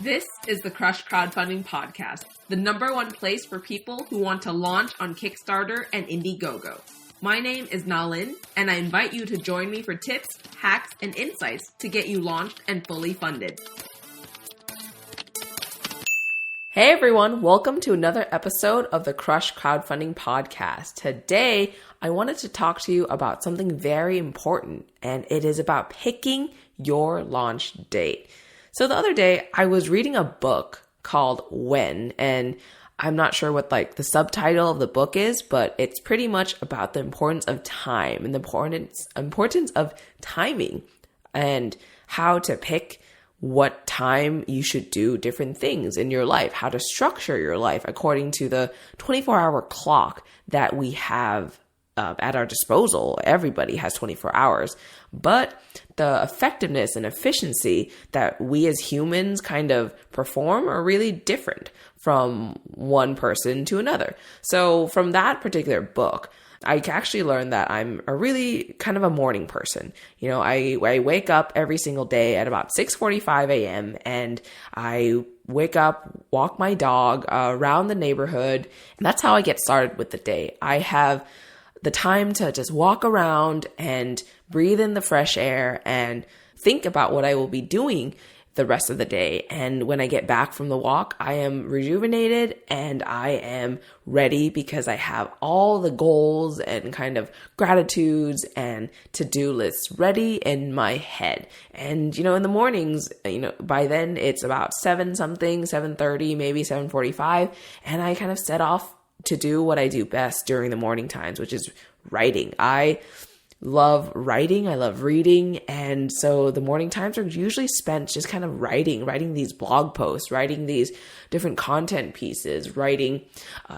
This is the Crush Crowdfunding Podcast, the #1 place for people who want to launch on Kickstarter and Indiegogo. My name is Nalin, and I invite you to join me for tips, hacks, and insights to get you launched and fully funded. Hey everyone, welcome to another episode of the Crush Crowdfunding Podcast. Today, I wanted to talk to you about something very important, and it is about picking your launch date. So the other day, I was reading a book called When, and I'm not sure what the subtitle of the book is, but it's pretty much about the importance of time and the importance of timing and how to pick what time you should do different things in your life, how to structure your life according to the 24-hour clock that we have at our disposal. Everybody has 24 hours, but the effectiveness and efficiency that we as humans kind of perform are really different from one person to another. So from that particular book, I actually learned that I'm a really kind of a morning person. You know, I wake up every single day at about 6:45 a.m. and I wake up, walk my dog around the neighborhood, and that's how I get started with the day. I have the time to just walk around and breathe in the fresh air and think about what I will be doing the rest of the day. And when I get back from the walk, I am rejuvenated and I am ready because I have all the goals and kind of gratitudes and to-do lists ready in my head. And, in the mornings, by then it's about 7:30, maybe 7:45. And I kind of set off to do what I do best during the morning times, which is writing. I love writing. I love reading. And so the morning times are usually spent just kind of writing these blog posts, writing these different content pieces, writing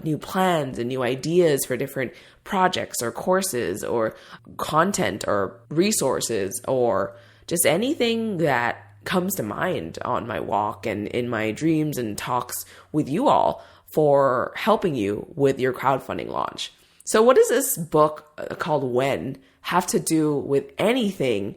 new plans and new ideas for different projects or courses or content or resources or just anything that comes to mind on my walk and in my dreams and talks with you all for helping you with your crowdfunding launch. So what does this book called When have to do with anything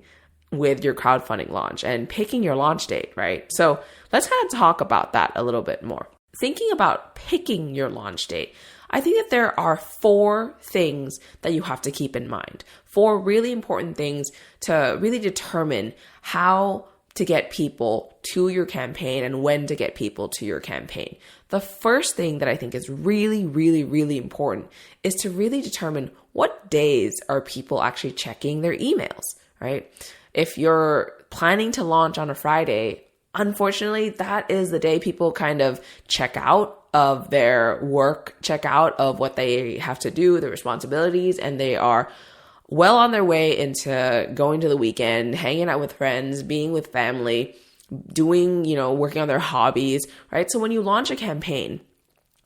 with your crowdfunding launch and picking your launch date, right? So let's kind of talk about that a little bit more. Thinking about picking your launch date, I think that there are 4 things that you have to keep in mind. 4 really important things to really determine how to get people to your campaign and when to get people to your campaign. The first thing that I think is really, really, really important is to really determine what days are people actually checking their emails, right? If you're planning to launch on a Friday, unfortunately, that is the day people kind of check out of their work, check out of what they have to do, their responsibilities, and they are well on their way into going to the weekend, hanging out with friends, being with family, doing, working on their hobbies, right? So when you launch a campaign,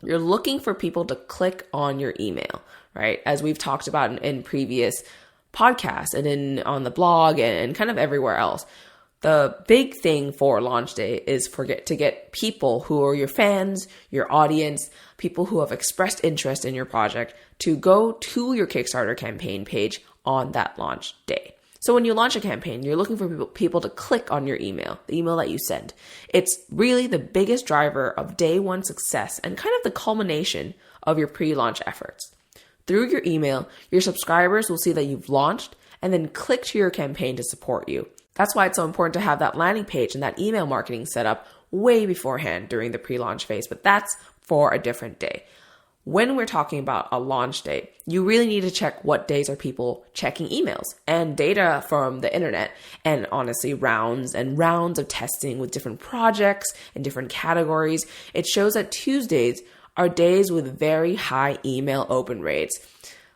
you're looking for people to click on your email, right? As we've talked about in previous podcasts and on the blog and kind of everywhere else. The big thing for launch day is to get people who are your fans, your audience, people who have expressed interest in your project to go to your Kickstarter campaign page on that launch day. So when you launch a campaign, you're looking for people to click on your email, the email that you send. It's really the biggest driver of day one success and kind of the culmination of your pre-launch efforts. Through your email, your subscribers will see that you've launched and then click to your campaign to support you. That's why it's so important to have that landing page and that email marketing set up way beforehand during the pre-launch phase, but that's for a different day. When we're talking about a launch date, you really need to check what days are people checking emails. And data from the internet and honestly rounds of testing with different projects and different categories, it shows that Tuesdays are days with very high email open rates.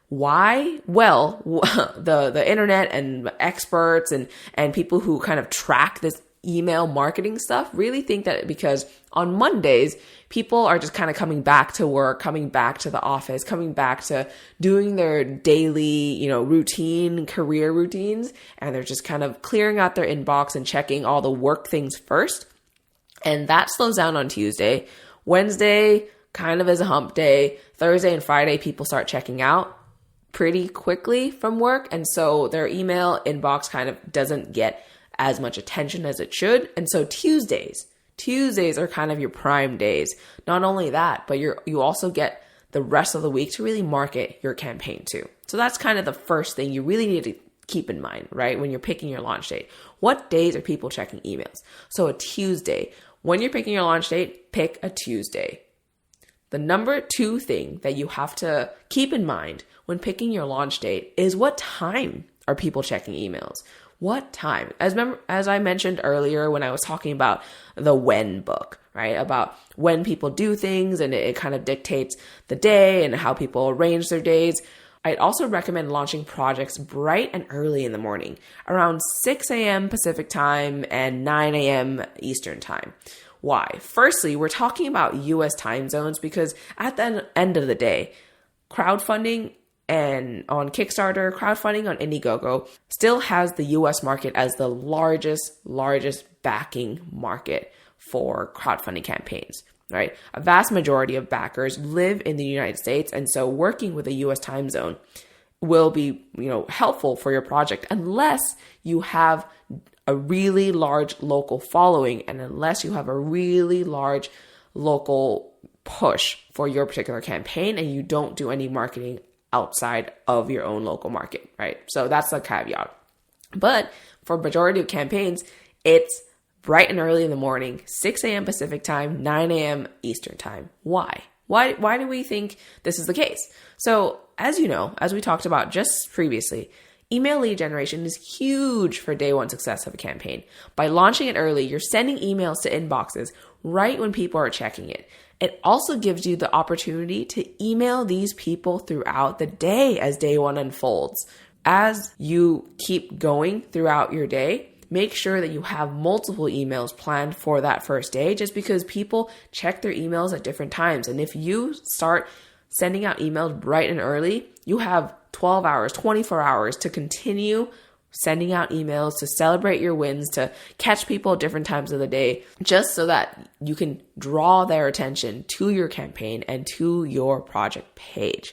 Why? Well, the internet and experts and people who kind of track this email marketing stuff really think that because on Mondays, people are just kind of coming back to work, coming back to the office, coming back to doing their daily, career routines. And they're just kind of clearing out their inbox and checking all the work things first. And that slows down on Tuesday. Wednesday kind of is a hump day. Thursday and Friday, people start checking out pretty quickly from work. And so their email inbox kind of doesn't get as much attention as it should. And so Tuesdays Tuesdays are kind of your prime days. Not only that, but you also get the rest of the week to really market your campaign too. So that's kind of the first thing you really need to keep in mind, right? When you're picking your launch date. What days are people checking emails? So a Tuesday. When you're picking your launch date, pick a Tuesday. The number 2 thing that you have to keep in mind when picking your launch date is what time are people checking emails? What time? As I mentioned earlier when I was talking about the when book, right? About when people do things, and it kind of dictates the day and how people arrange their days. I'd also recommend launching projects bright and early in the morning, around 6 a.m. Pacific time and 9 a.m. Eastern time. Why? Firstly, we're talking about US time zones because at the end of the day, crowdfunding and on Kickstarter, crowdfunding on Indiegogo still has the US market as the largest backing market for crowdfunding campaigns, right? A vast majority of backers live in the United States, and so working with a US time zone will be, helpful for your project unless you have a really large local following and unless you have a really large local push for your particular campaign and you don't do any marketing outside of your own local market, right? So that's the caveat. But for majority of campaigns, it's bright and early in the morning, 6 a.m. Pacific time, 9 a.m. Eastern time. Why? Why do we think this is the case? So as you know, as we talked about just previously, email lead generation is huge for day one success of a campaign. By launching it early, you're sending emails to inboxes right when people are checking it. It also gives you the opportunity to email these people throughout the day as day one unfolds. As you keep going throughout your day, make sure that you have multiple emails planned for that first day, just because people check their emails at different times. And if you start sending out emails bright and early, you have 12 hours, 24 hours to continue sending out emails, to celebrate your wins, to catch people at different times of the day, just so that you can draw their attention to your campaign and to your project page.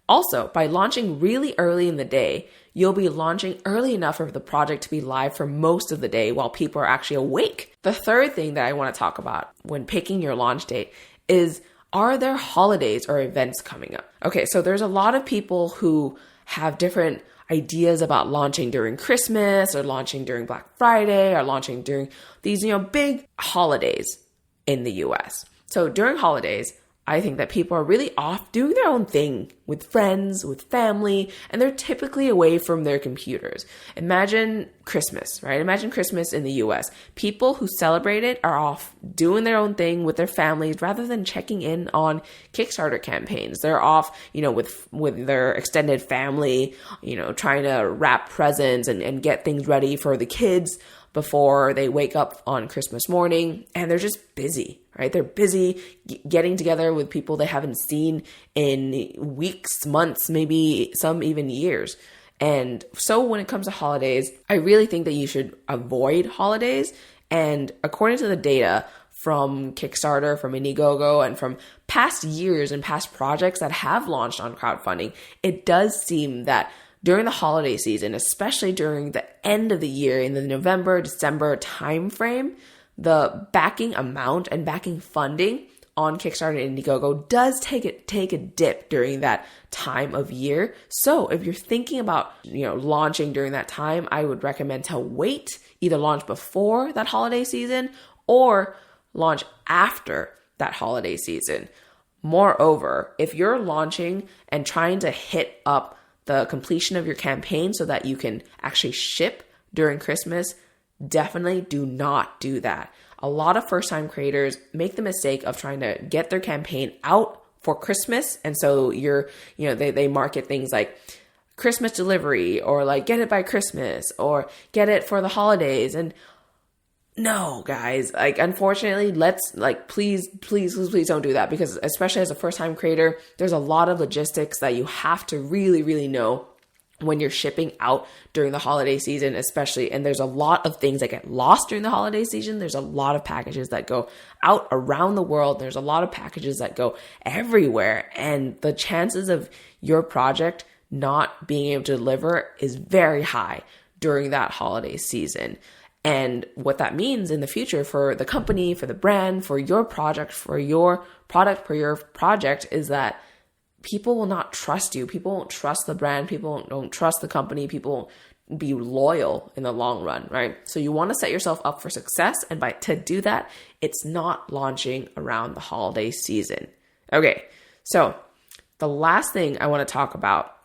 Also, by launching really early in the day, you'll be launching early enough for the project to be live for most of the day while people are actually awake. The third thing that I want to talk about when picking your launch date is, are there holidays or events coming up? Okay, so there's a lot of people who have different ideas about launching during Christmas or launching during Black Friday or launching during these, big holidays in the US. So during holidays, I think that people are really off doing their own thing with friends, with family, and they're typically away from their computers. Imagine Christmas, right? Imagine Christmas in the US. People who celebrate it are off doing their own thing with their families rather than checking in on Kickstarter campaigns. They're off, with their extended family, trying to wrap presents and get things ready for the kids before they wake up on Christmas morning, and they're just busy, right? They're busy getting together with people they haven't seen in weeks, months, maybe some even years. And so when it comes to holidays, I really think that you should avoid holidays. And according to the data from Kickstarter, from Indiegogo, and from past years and past projects that have launched on crowdfunding, it does seem that during the holiday season, especially during the end of the year in the November, December timeframe, the backing amount and backing funding on Kickstarter and Indiegogo does take a dip during that time of year. So if you're thinking about, launching during that time, I would recommend to wait, either launch before that holiday season or launch after that holiday season. Moreover, if you're launching and trying to hit up the completion of your campaign so that you can actually ship during Christmas, definitely do not do that. A lot of first-time creators make the mistake of trying to get their campaign out for Christmas. And so they market things like Christmas delivery or like get it by Christmas or get it for the holidays. And no, guys, unfortunately, please don't do that, because especially as a first-time creator, there's a lot of logistics that you have to really, really know when you're shipping out during the holiday season, especially. And there's a lot of things that get lost during the holiday season. There's a lot of packages that go out around the world. There's a lot of packages that go everywhere. And the chances of your project not being able to deliver is very high during that holiday season. And what that means in the future for the company, for the brand, for your project, for your product, for your project is that people will not trust you. People won't trust the brand. People don't trust the company. People won't be loyal in the long run, right? So you want to set yourself up for success. And to do that, it's not launching around the holiday season. Okay, so the last thing I want to talk about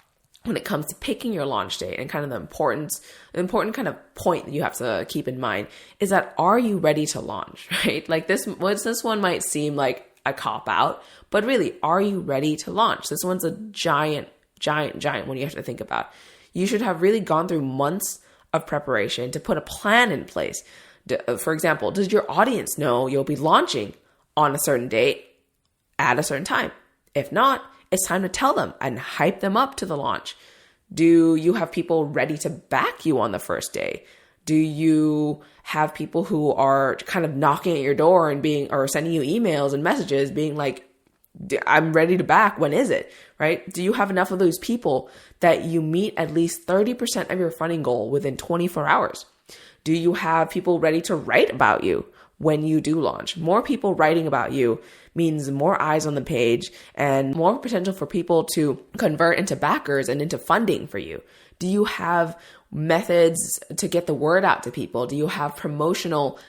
when it comes to picking your launch date and kind of the important kind of point that you have to keep in mind is that, are you ready to launch, right? Like this one might seem like a cop out, but really, are you ready to launch? This one's a giant one you have to think about. You should have really gone through months of preparation to put a plan in place. For example, does your audience know you'll be launching on a certain date at a certain time? If not, it's time to tell them and hype them up to the launch. Do you have people ready to back you on the first day? Do you have people who are kind of knocking at your door and or sending you emails and messages being like, I'm ready to back. When is it? Right? Do you have enough of those people that you meet at least 30% of your funding goal within 24 hours? Do you have people ready to write about you when you do launch? More people writing about you means more eyes on the page and more potential for people to convert into backers and into funding for you. Do you have methods to get the word out to people? Do you have promotional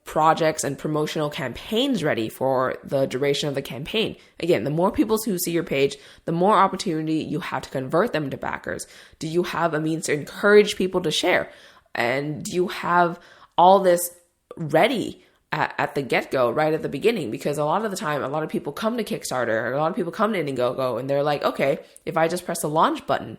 projects and promotional campaigns ready for the duration of the campaign? Again, the more people who see your page, the more opportunity you have to convert them to backers. Do you have a means to encourage people to share? And do you have all this ready at the get-go, right at the beginning? Because a lot of the time, a lot of people come to Kickstarter, or a lot of people come to Indiegogo, and they're like, okay, if I just press the launch button,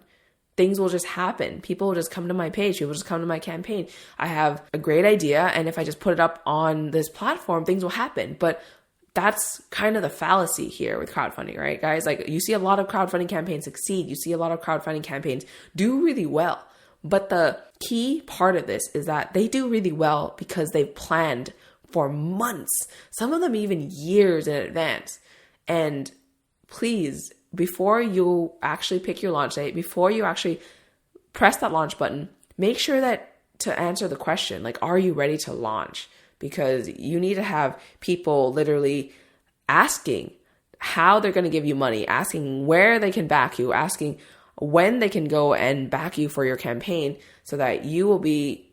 things will just happen. People will just come to my page. People will just come to my campaign. I have a great idea, and if I just put it up on this platform, things will happen. But that's kind of the fallacy here with crowdfunding, right, guys? Like, you see a lot of crowdfunding campaigns succeed. You see a lot of crowdfunding campaigns do really well. But the key part of this is that they do really well because they've planned for months, some of them even years in advance. And please, before you actually pick your launch date, before you actually press that launch button, make sure that to answer the question, like, are you ready to launch? Because you need to have people literally asking how they're going to give you money, asking where they can back you, asking when they can go and back you for your campaign so that you will be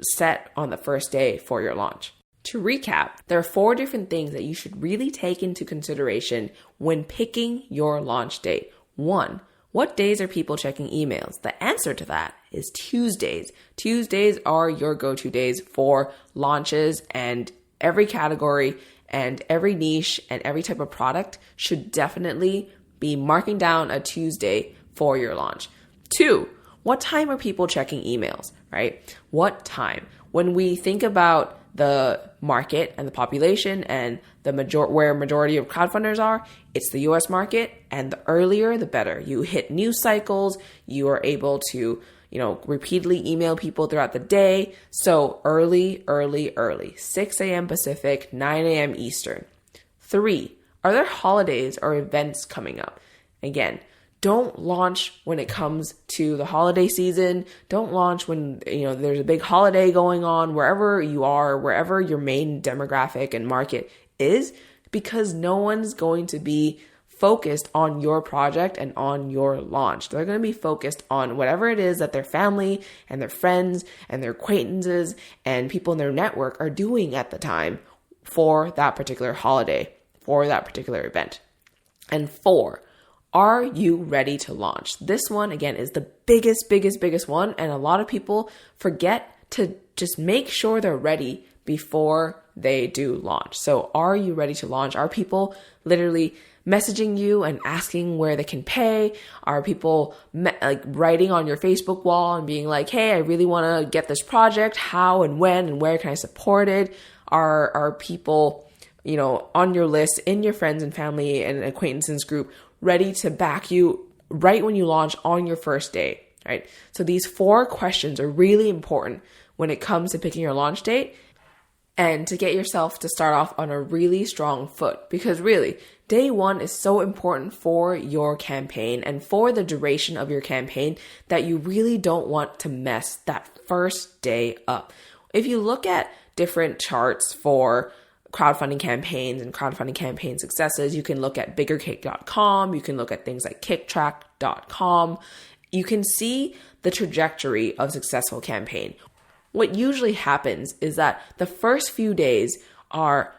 set on the first day for your launch. To recap, there are 4 different things that you should really take into consideration when picking your launch date. 1, what days are people checking emails? The answer to that is Tuesdays. Tuesdays are your go-to days for launches, and every category and every niche and every type of product should definitely be marking down a Tuesday for your launch. 2, what time are people checking emails, right? What time? When we think about the market and the population and where majority of crowdfunders are, it's the US market, and the earlier the better. You hit news cycles, you are able to, repeatedly email people throughout the day. So early, 6 a.m. Pacific, 9 a.m. Eastern. 3, are there holidays or events coming up? Again, don't launch when it comes to the holiday season. Don't launch when, there's a big holiday going on, wherever you are, wherever your main demographic and market is, because no one's going to be focused on your project and on your launch. They're going to be focused on whatever it is that their family and their friends and their acquaintances and people in their network are doing at the time for that particular holiday, for that particular event. And 4, are you ready to launch? This one, again, is the biggest one. And a lot of people forget to just make sure they're ready before they do launch. So are you ready to launch? Are people literally messaging you and asking where they can pay? Are people writing on your Facebook wall and being like, hey, I really want to get this project. How and when and where can I support it? Are people, on your list, in your friends and family and acquaintances group, ready to back you right when you launch on your first day, right? So these 4 questions are really important when it comes to picking your launch date and to get yourself to start off on a really strong foot, because really, day 1 is so important for your campaign and for the duration of your campaign that you really don't want to mess that first day up. if you look at different charts for crowdfunding campaigns and crowdfunding campaign successes, you can look at biggercake.com, you can look at things like kicktrack.com. You can see the trajectory of successful campaign. What usually happens is that the first few days are,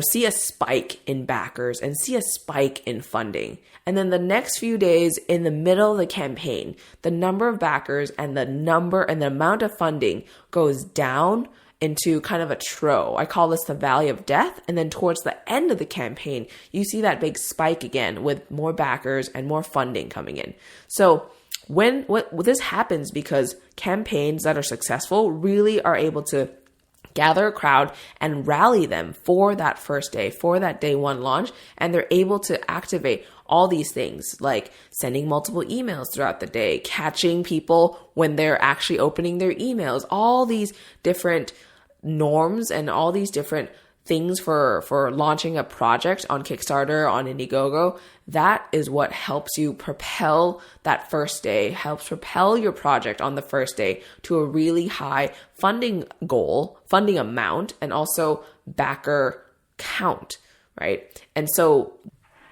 see a spike in backers and see a spike in funding. And then the next few days in the middle of the campaign, the number of backers and the amount of funding goes down into kind of a trough. I call this the valley of death. And then towards the end of the campaign, you see that big spike again with more backers and more funding coming in. So what this happens because campaigns that are successful really are able to gather a crowd and rally them for that first day, for that day one launch. And they're able to activate all these things like sending multiple emails throughout the day, catching people when they're actually opening their emails, all these different norms and all these different things for launching a project on Kickstarter, on Indiegogo. That is what helps you propel that first day, helps propel your project on the first day to a really high funding goal, funding amount, and also backer count, right? And so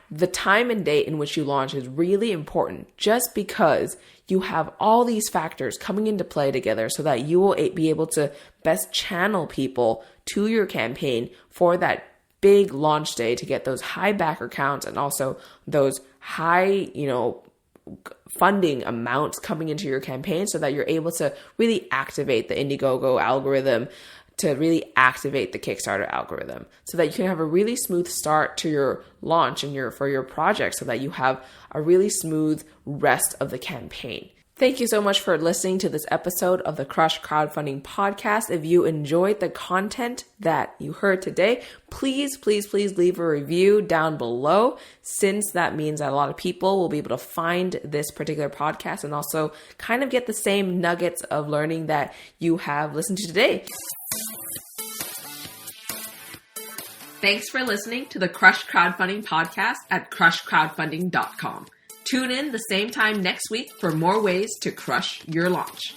the time and date in which you launch is really important just because you have all these factors coming into play together so that you will be able to best channel people to your campaign for that big launch day to get those high backer counts and also those high, funding amounts coming into your campaign so that you're able to really activate the Indiegogo algorithm, to really activate the Kickstarter algorithm so that you can have a really smooth start to your launch and for your project so that you have a really smooth rest of the campaign. Thank you so much for listening to this episode of the Crush Crowdfunding Podcast. If you enjoyed the content that you heard today, please leave a review down below, since that means that a lot of people will be able to find this particular podcast and also kind of get the same nuggets of learning that you have listened to today. Thanks for listening to the Crush Crowdfunding Podcast at crushcrowdfunding.com. Tune in the same time next week for more ways to crush your launch.